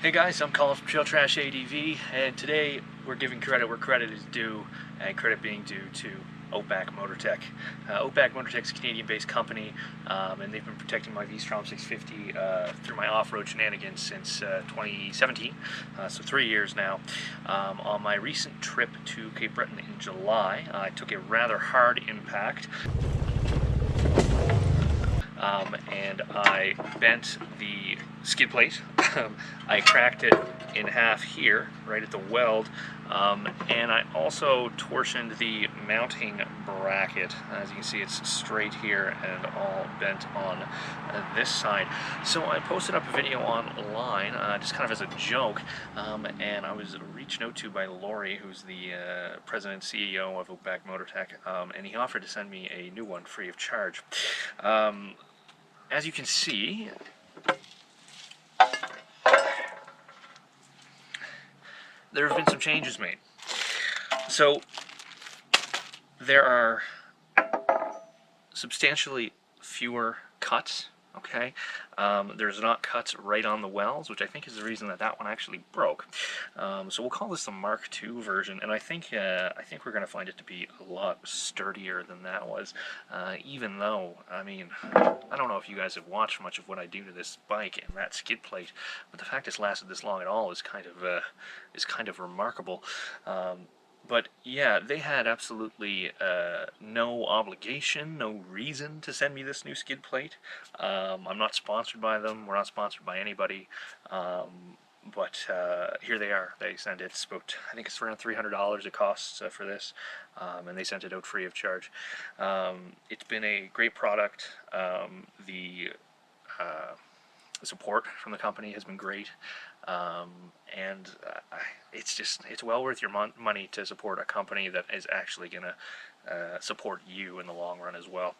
Hey guys, I'm Colin from TrailTrash ADV, and today we're giving credit where credit is due, and credit being due to Outback Motortek. Outback Motortek is a Canadian-based company, and they've been protecting my V-Strom 650 through my off-road shenanigans since 2017, so 3 years now. On my recent trip to Cape Breton in July, I took a rather hard impact. And I bent the skid plate. I cracked it in half here, right at the weld, and I also torsioned the mounting bracket. As you can see, it's straight here and all bent on this side. So I posted up a video online, just kind of as a joke, and I was reached out to by Laurie, who's the president and CEO of Outback Motortek, and he offered to send me a new one free of charge. As you can see, there have been some changes made. So there are substantially fewer cuts. Okay, there's not cuts right on the wells, which I think is the reason that that one actually broke. So we'll call this the Mark II version, and I think we're going to find it to be a lot sturdier than that was. Even though, I mean, I don't know if you guys have watched much of what I do to this bike and that skid plate, but the fact it's lasted this long at all is kind of remarkable. But yeah, they had absolutely no obligation, no reason to send me this new skid plate. I'm not sponsored by them. We're not sponsored by anybody. But here they are. They sent it. It's about, I think it's around $300 it costs for this, and they sent it out free of charge. It's been a great product. The support from the company has been great, and it's well worth your money to support a company that is actually going to support you in the long run as well.